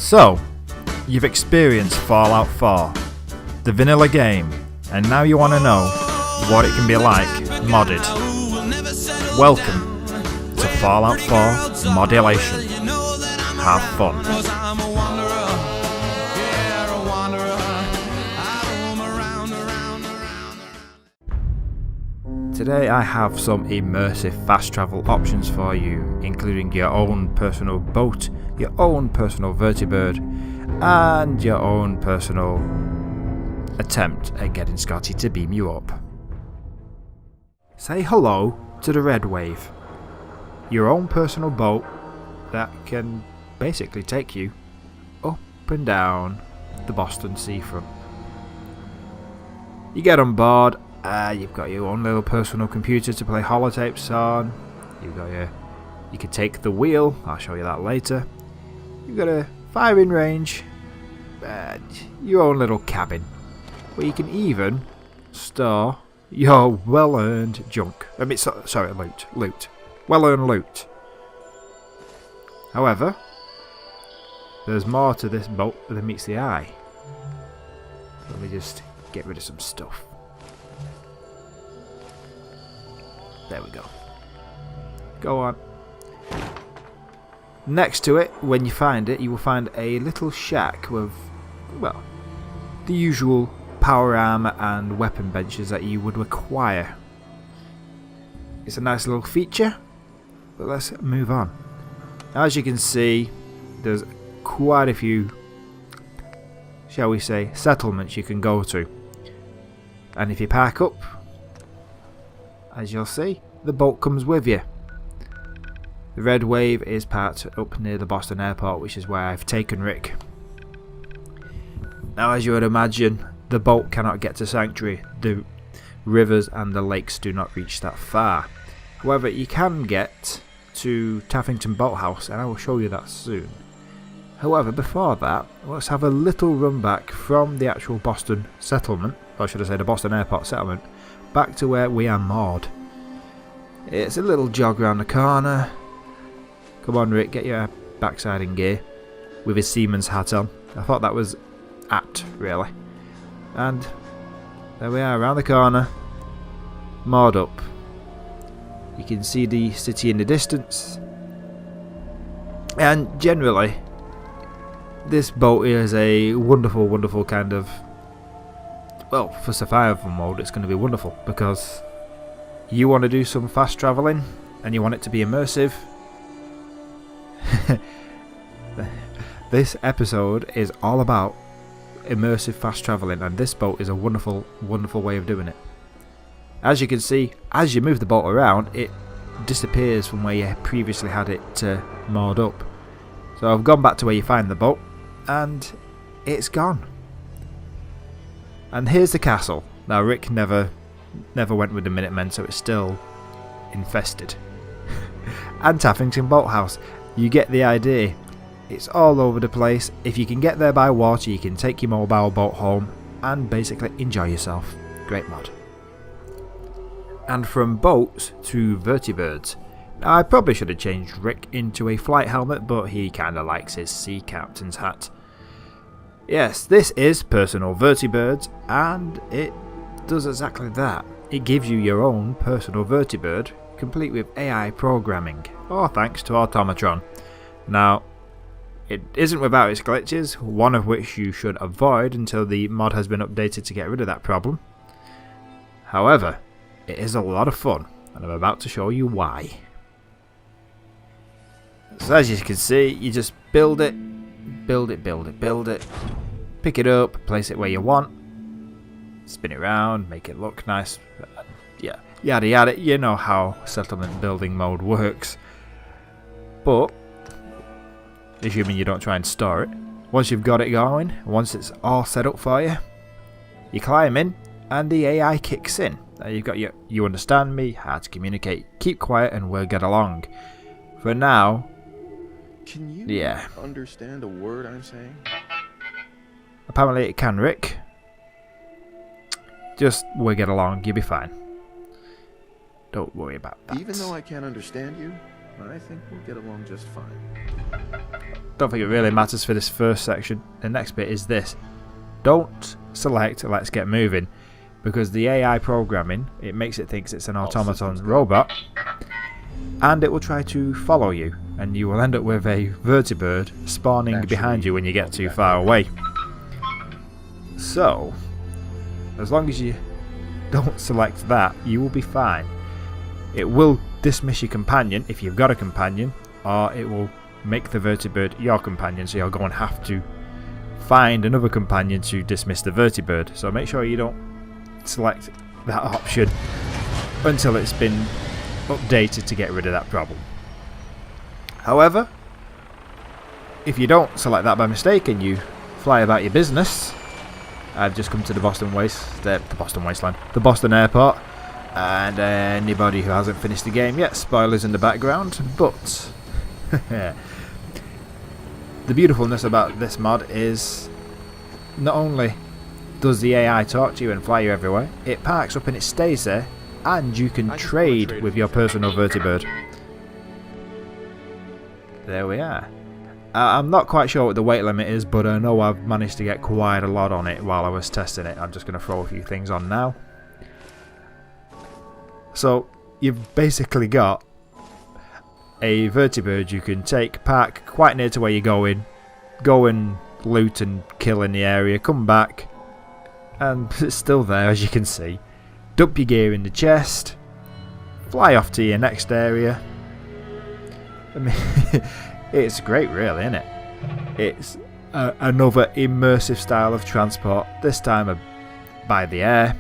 So, you've experienced Fallout 4, the vanilla game, and now you want to know what it can be like modded. Welcome to Fallout 4 Mod Elation. Have fun. Today I have some immersive fast travel options for you, including your own personal boat, your own personal vertibird, and your own personal attempt at getting Scotty to beam you up. Say hello to the Red Wave, your own personal boat that can basically take you up and down the Boston seafront. You get on board. You've got your own little personal computer to play holotapes on. You can take the wheel. I'll show you that later. You've got a firing range. Your own little cabin, where you can even store your well-earned junk. Loot. Well-earned loot. However, there's more to this boat than meets the eye. Let me just get rid of some stuff. There we go. Go on. Next to it, when you find it, you will find a little shack with, well, the usual power armor and weapon benches that you would require. It's a nice little feature, but let's move on. As you can see, there's quite a few, shall we say, settlements you can go to. And if you park up, as you'll see, the boat comes with you. The Red Wave is parked up near the Boston airport, which is where I've taken Rick. Now, as you would imagine, the boat cannot get to Sanctuary. The rivers and the lakes do not reach that far. However, you can get to Taffington Boathouse, and I will show you that soon. However, before that, let's have a little run back from the actual Boston settlement, or should I say the Boston airport settlement, back to where we are moored. It's a little jog around the corner. Come on, Rick, get your backside in gear with his seaman's hat on. I thought that was apt, really. And there we are, around the corner, moored up. You can see the city in the distance. And generally, this boat is a wonderful, wonderful kind of, well, for survival mode, it's going to be wonderful because you want to do some fast travelling and you want it to be immersive. This episode is all about immersive fast travelling, and this boat is a wonderful, wonderful way of doing it. As you can see, as you move the boat around, it disappears from where you previously had it moored up. So I've gone back to where you find the boat, and it's gone. And here's the castle. Now, Rick never went with the Minutemen, so it's still infested. And Taffington Boathouse. You get the idea. It's all over the place. If you can get there by water, you can take your mobile boat home and basically enjoy yourself. Great mod. And from boats to vertibirds. Now, I probably should have changed Rick into a flight helmet, but he kinda likes his sea captain's hat. Yes, this is personal vertibirds, and it does exactly that. It gives you your own personal vertibird, complete with AI programming, or thanks to Automatron. Now, it isn't without its glitches, one of which you should avoid until the mod has been updated to get rid of that problem. However, it is a lot of fun, and I'm about to show you why. So as you can see, you just build it, pick it up, place it where you want, spin it around, make it look nice, yeah, yada yada. You know how settlement building mode works. But assuming you don't try and store it, once you've got it going, once it's all set up for you, you climb in and the AI kicks in. You've got you understand me, how to communicate, keep quiet and we'll get along. For now, can you understand a word I'm saying? Apparently it can, Rick. Just we'll get along, you'll be fine. Don't worry about that. Even though I can't understand you, I think we'll get along just fine. Don't think it really matters for this first section. The next bit is this. Don't select let's get moving, because the AI programming, it makes it think it's an automaton robot, and it will try to follow you, and you will end up with a vertibird spawning behind you when you get too far away. So, as long as you don't select that, you will be fine. It will dismiss your companion if you've got a companion, or it will make the vertibird your companion, so you'll go and have to find another companion to dismiss the vertibird. So make sure you don't select that option until it's been updated to get rid of that problem. However, if you don't select that by mistake and you fly about your business, I've just come to the Boston Airport, and anybody who hasn't finished the game yet, spoilers in the background, but the beautifulness about this mod is not only does the AI talk to you and fly you everywhere, it parks up and it stays there, and you can trade with your personal vertibird. There we are. I'm not quite sure what the weight limit is, but I know I've managed to get quite a lot on it while I was testing it. I'm just going to throw a few things on now. So you've basically got a vertibird you can take, park quite near to where you're going, go and loot and kill in the area, come back, and it's still there as you can see. Dump your gear in the chest, fly off to your next area. I mean, it's great really, isn't it? It's another immersive style of transport, this time by the air.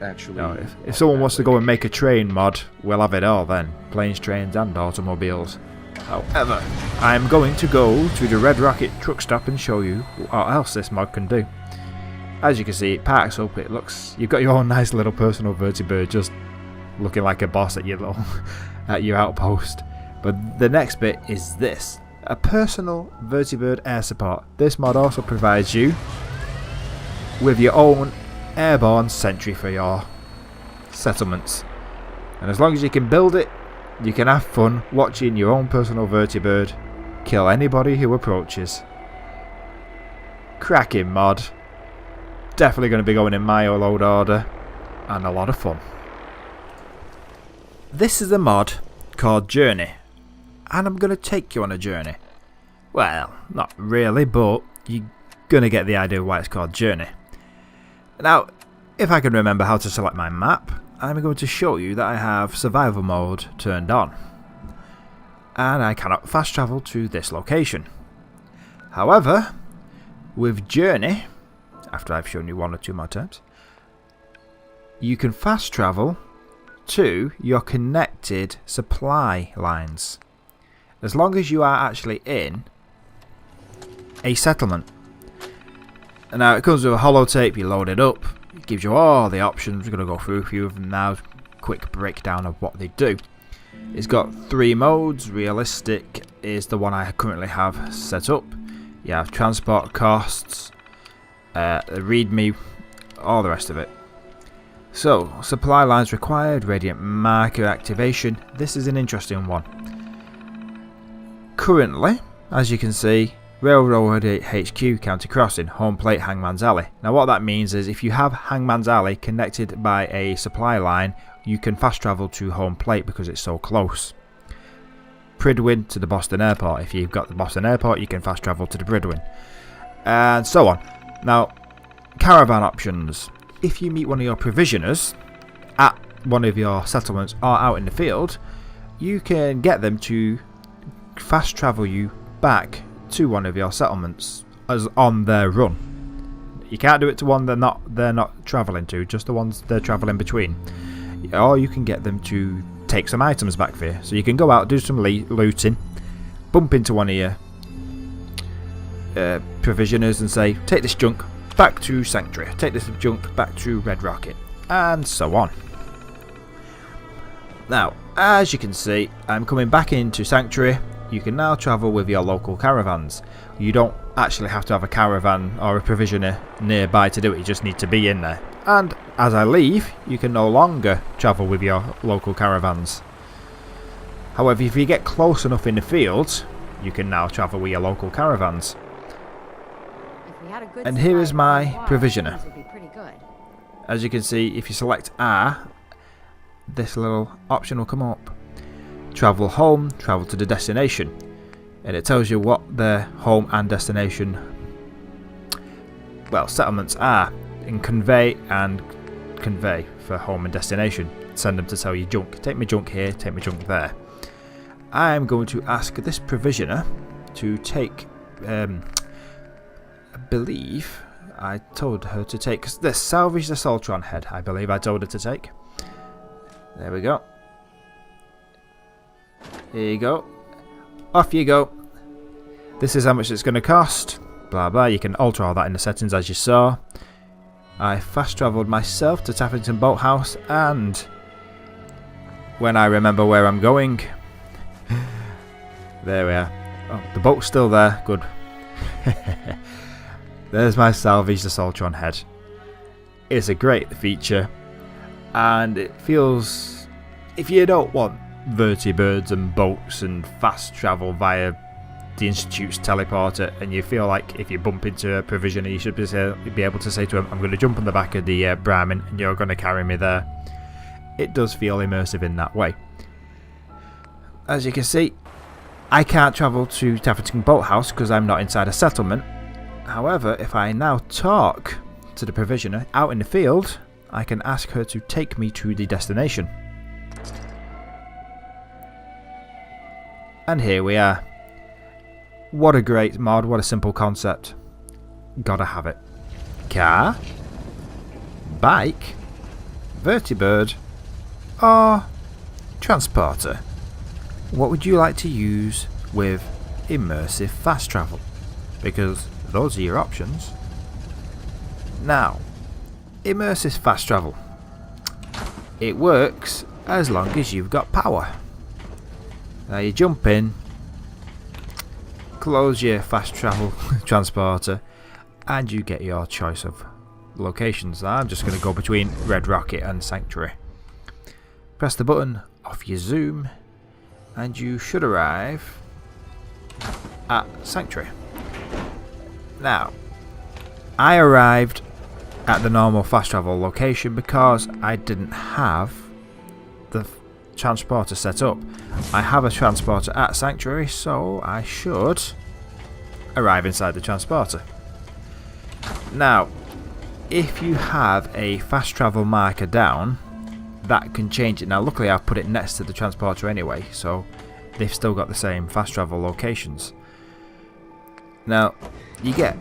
Actually, No, if someone wants to go and make a train mod, we'll have it all then. Planes, trains and automobiles. However, I'm going to go to the Red Rocket truck stop and show you what else this mod can do. As you can see, it parks up, it looks... You've got your own nice little personal vertibird just looking like a boss at your little at your outpost. But the next bit is this. A personal vertibird air support. This mod also provides you with your own airborne sentry for your settlements, and as long as you can build it, you can have fun watching your own personal vertibird kill anybody who approaches. Cracking mod, definitely going to be going in my load order, and a lot of fun. This is a mod called Journey, and I'm going to take you on a journey. Well, not really, but you're going to get the idea why it's called Journey. Now, if I can remember how to select my map, I'm going to show you that I have survival mode turned on, and I cannot fast travel to this location. However, with Journey, after I've shown you one or two more times, you can fast travel to your connected supply lines, as long as you are actually in a settlement. Now it comes with a holotape, you load it up, it gives you all the options. We're going to go through a few of them now, quick breakdown of what they do. It's got 3 modes. Realistic is the one I currently have set up. You have transport costs, readme, all the rest of it. So, supply lines required, radiant marker activation. This is an interesting one. Currently, as you can see, Railroad HQ, County Crossing, Home Plate, Hangman's Alley. Now what that means is if you have Hangman's Alley connected by a supply line, you can fast travel to Home Plate because it's so close. Pridwin to the Boston Airport. If you've got the Boston Airport, you can fast travel to the Pridwin. And so on. Now, caravan options. If you meet one of your provisioners at one of your settlements or out in the field, you can get them to fast travel you back to one of your settlements as on their run. You can't do it to one they're not travelling to, just the ones they're travelling between. Or you can get them to take some items back for you. So you can go out, do some looting, bump into one of your provisioners and say, take this junk back to Sanctuary, take this junk back to Red Rocket, and so on. Now, as you can see, I'm coming back into Sanctuary. You can now travel with your local caravans. You don't actually have to have a caravan or a provisioner nearby to do it, you just need to be in there. And as I leave, you can no longer travel with your local caravans. However, if you get close enough in the field, you can now travel with your local caravans. And here is my provisioner. As you can see, if you select R, this little option will come up. Travel home, travel to the destination. And it tells you what the home and destination, well, settlements are. In convey for home and destination. Send them to tell you junk. Take me junk here, take me junk there. I'm going to ask this provisioner to take, I believe I told her to take, salvage the Soltron head, I believe I told her to take. There we go. Here you go. Off you go. This is how much it's going to cost. Blah blah, you can alter all that in the settings as you saw. I fast travelled myself to Taffington Boathouse, and when I remember where I'm going, there we are. Oh, the boat's still there, good. There's my salvage the Soltron head. It's a great feature, and it feels, if you don't want vertibirds and boats and fast travel via the Institute's teleporter, and you feel like if you bump into a provisioner, you should be able to say to him, I'm going to jump on the back of the Brahmin and you're going to carry me there. It does feel immersive in that way. As you can see, I can't travel to Taffington Boathouse because I'm not inside a settlement. However, if I now talk to the provisioner out in the field, I can ask her to take me to the destination. And here we are. What a great mod, what a simple concept. Gotta have it. Car, bike, vertibird, or transporter. What would you like to use with immersive fast travel? Because those are your options. Now, immersive fast travel. It works as long as you've got power. Now you jump in, close your fast travel transporter, and you get your choice of locations. Now I'm just going to go between Red Rocket and Sanctuary. Press the button, off you zoom, and you should arrive at Sanctuary. Now, I arrived at the normal fast travel location because I didn't have the transporter set up. I have a transporter at Sanctuary, so I should arrive inside the transporter. Now, if you have a fast travel marker down, that can change it. Now luckily I've put it next to the transporter anyway, so they've still got the same fast travel locations. Now, you get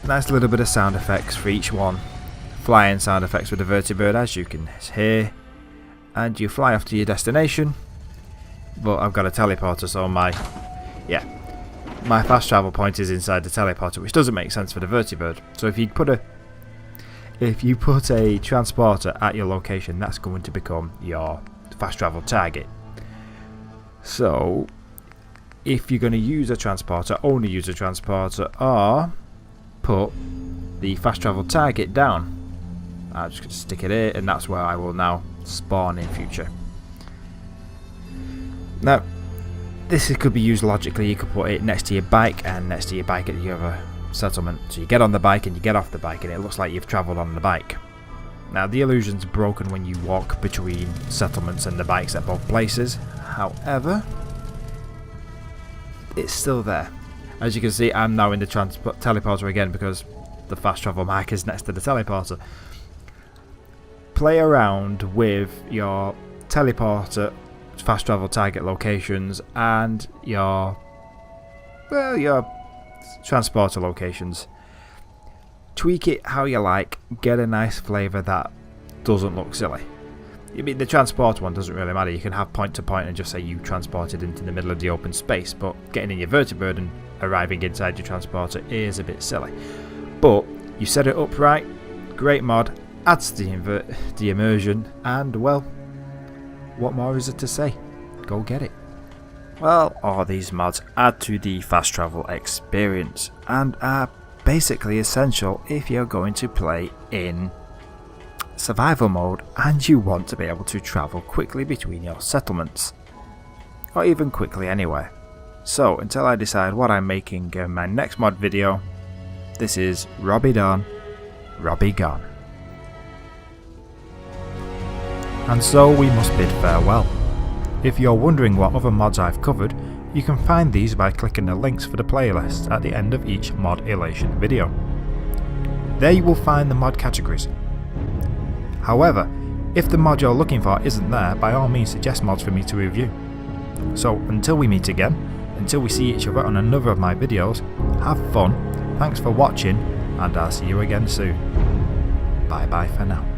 a nice little bit of sound effects for each one. Flying sound effects with the vertibird, as you can hear. And you fly off to your destination. But I've got a teleporter, so my fast travel point is inside the teleporter, which doesn't make sense for the vertibird. So if you put a transporter at your location, that's going to become your fast travel target. So if you're going to use a transporter, only use a transporter, or put the fast travel target down. I'm just going to stick it here, and that's where I will now spawn in future. Now, this could be used logically. You could put it next to your bike and next to your bike at your other settlement. So you get on the bike and you get off the bike, and it looks like you've travelled on the bike. Now, the illusion's broken when you walk between settlements and the bikes at both places. However, it's still there. As you can see, I'm now in the teleporter again because the fast travel mark is next to the teleporter. Play around with your teleporter fast travel target locations and your transporter locations. Tweak it how you like, get a nice flavour that doesn't look silly. I mean, the transporter one doesn't really matter. You can have point to point and just say you transported into the middle of the open space, but getting in your vertibird and arriving inside your transporter is a bit silly. But you set it up right, great mod, adds to the immersion, and well, what more is it to say? Go get it. Well, all these mods add to the fast travel experience and are basically essential if you're going to play in survival mode and you want to be able to travel quickly between your settlements. or even quickly anywhere. So until I decide what I'm making in my next mod video, this is Robbie Dawn, Robbie gone. And so we must bid farewell. If you're wondering what other mods I've covered, you can find these by clicking the links for the playlist at the end of each mod Elation video. There you will find the mod categories. However, if the mod you're looking for isn't there, by all means suggest mods for me to review. So until we meet again, until we see each other on another of my videos, have fun, thanks for watching, and I'll see you again soon. Bye bye for now.